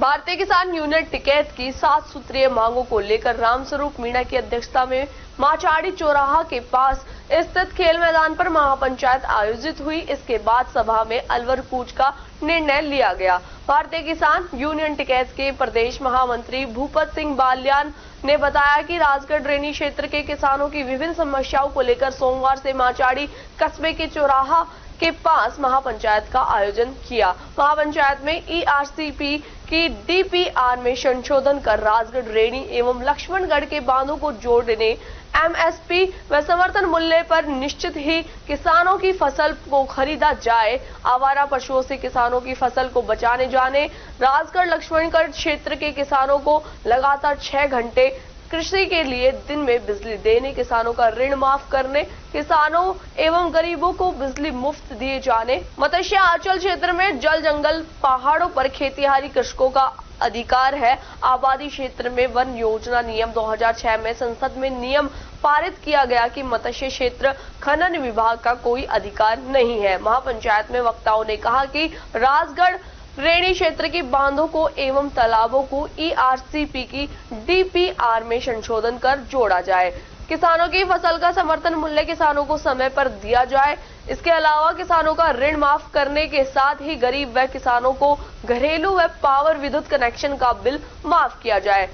भारतीय किसान यूनियन टिकैत की 7 सूत्रीय मांगों को लेकर रामस्वरूप मीणा की अध्यक्षता में माचाड़ी चौराहा के पास स्थित खेल मैदान पर महापंचायत आयोजित हुई। इसके बाद सभा में अलवर कूच का निर्णय लिया गया। भारतीय किसान यूनियन टिकैत के प्रदेश महामंत्री भूपत सिंह बाल्यान ने बताया कि राजगढ़ रेनी क्षेत्र के किसानों की विभिन्न समस्याओं को लेकर सोमवार से माचाड़ी कस्बे के चौराहा के पास महापंचायत का आयोजन किया। महापंचायत में ईआरसीपी की डीपीआर में संशोधन कर राजगढ़ रेणी एवं लक्ष्मणगढ़ के बांधों को जोड़ने, एमएसपी व समर्थन मूल्य पर निश्चित ही किसानों की फसल को खरीदा जाए, आवारा पशुओं से किसानों की फसल को बचाने जाने, राजगढ़ लक्ष्मणगढ़ क्षेत्र के किसानों को लगातार 6 घंटे कृषि के लिए दिन में बिजली देने, किसानों का ऋण माफ करने, किसानों एवं गरीबों को बिजली मुफ्त दिए जाने, मत्स्य आंचल क्षेत्र में जल जंगल पहाड़ों पर खेतीहारी कृषकों का अधिकार है, आबादी क्षेत्र में वन योजना नियम 2006 में संसद में नियम पारित किया गया कि मत्स्य क्षेत्र खनन विभाग का कोई अधिकार नहीं है। महापंचायत में वक्ताओं ने कहा कि राजगढ़ रेणी क्षेत्र की बांधों को एवं तालाबों को ईआरसीपी की डीपीआर में संशोधन कर जोड़ा जाए, किसानों की फसल का समर्थन मूल्य किसानों को समय पर दिया जाए। इसके अलावा किसानों का ऋण माफ करने के साथ ही गरीब व किसानों को घरेलू व पावर विद्युत कनेक्शन का बिल माफ किया जाए,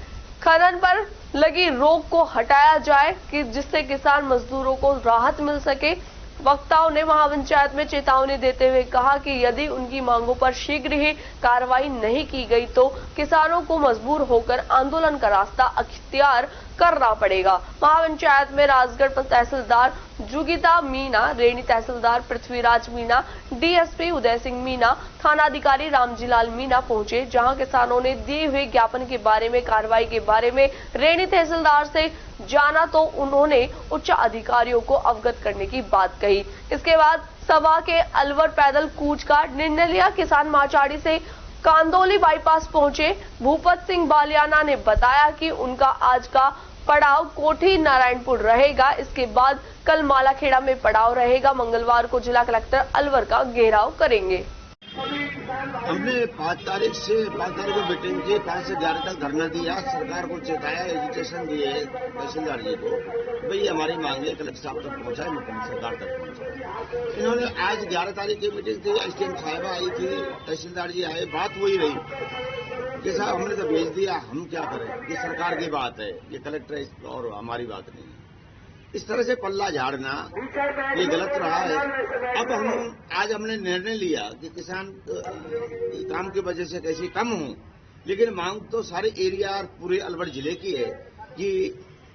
खनन पर लगी रोक को हटाया जाए कि जिससे किसान मजदूरों को राहत मिल सके। वक्ताओं ने महापंचायत में चेतावनी देते हुए कहा कि यदि उनकी मांगों पर शीघ्र ही कार्रवाई नहीं की गई तो किसानों को मजबूर होकर आंदोलन का रास्ता अख्तियार करना पड़ेगा। महापंचायत में राजगढ़ तहसीलदार जुगिता मीणा, रेणी तहसीलदार पृथ्वीराज मीणा, डीएसपी उदय सिंह मीणा, थानाधिकारी रामजीलाल मीणा पहुंचे, जहां किसानों ने दिए हुए ज्ञापन के बारे में कार्रवाई के बारे में रेणी तहसीलदार से जाना तो उन्होंने उच्च अधिकारियों को अवगत करने की बात कही। इसके बाद सभा के अलवर पैदल कूच का निर्णय लिया। किसान माचाड़ी से कांदोली बाईपास पहुंचे। भूपत सिंह बालियाना ने बताया कि उनका आज का पड़ाव कोठी नारायणपुर रहेगा। इसके बाद कल मालाखेड़ा में पड़ाव रहेगा। मंगलवार को जिला कलेक्टर अलवर का घेराव करेंगे। हमने 5 तारीख को मीटिंग की, 5 से 11 तक धरना दिया, सरकार को चेताया, एजुकेशन दिए तहसीलदार जी को, भाई हमारी मांगे कलेक्टर साहब तक पहुंचाए, मुख्यमंत्री सरकार तक पहुंचाए। इन्होंने आज 11 तारीख की मीटिंग थी, एसडीएम साहिबा आई थी, तहसीलदार जी आए, बात वही रही कि साहब हमने तो भेज दिया, हम क्या करें, ये सरकार की बात है, ये कलेक्टर और हमारी बात नहीं है। इस तरह से पल्ला झाड़ना ये गलत रहा है। अब आज हमने निर्णय लिया कि किसान काम की वजह से कैसे कम हो, लेकिन मांग तो सारे एरिया और पूरे अलवर जिले की है कि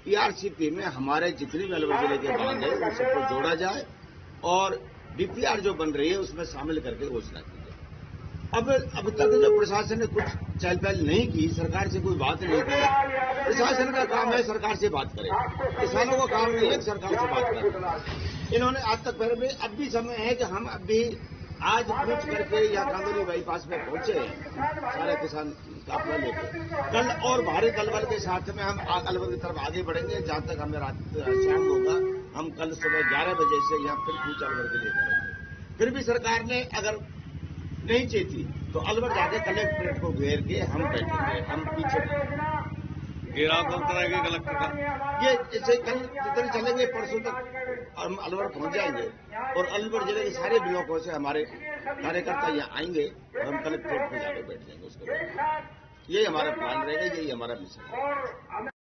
ईआरसीपी में हमारे जितने भी अलवर जिले के बांध है उन सबको जोड़ा जाए और डीपीआर जो बन रही है उसमें शामिल करके घोषणा की जाए। अब तक जो प्रशासन ने कुछ चहल पहल नहीं की, सरकार से कोई बात नहीं की। प्रशासन का काम है सरकार से बात करे, किसानों का काम नहीं है सरकार से बात करे। इन्होंने आज तक फिर भी अब भी समय है कि हम अब भी आज कूच करके यहाँ कांदोली बाईपास में पहुंचे हैं, सारे किसान काफिला लेके। कल और भारी दलबल के साथ में हम अलवर की तरफ आगे बढ़ेंगे, जहां तक हमें रात शाम होगा। हम कल सुबह 11 बजे से यहाँ फिर कूच अलवर के लिए करेंगे। फिर भी सरकार ने अगर नहीं चेती तो अलवर जाके कलेक्ट्रेट को घेर के हम बैठेंगे, हम पीछे घेराव कब कराएंगे कलेक्टर का? ये जैसे कल जितने चलेंगे परसों तक हम अलवर पहुंच जाएंगे और अलवर जिले के सारे ब्लॉकों से हमारे कार्यकर्ता यहाँ आएंगे और हम कलेक्ट्रेट में जाकर बैठ जाएंगे। उसके बाद यही हमारा प्लान रहेगा, यही हमारा मिशन है।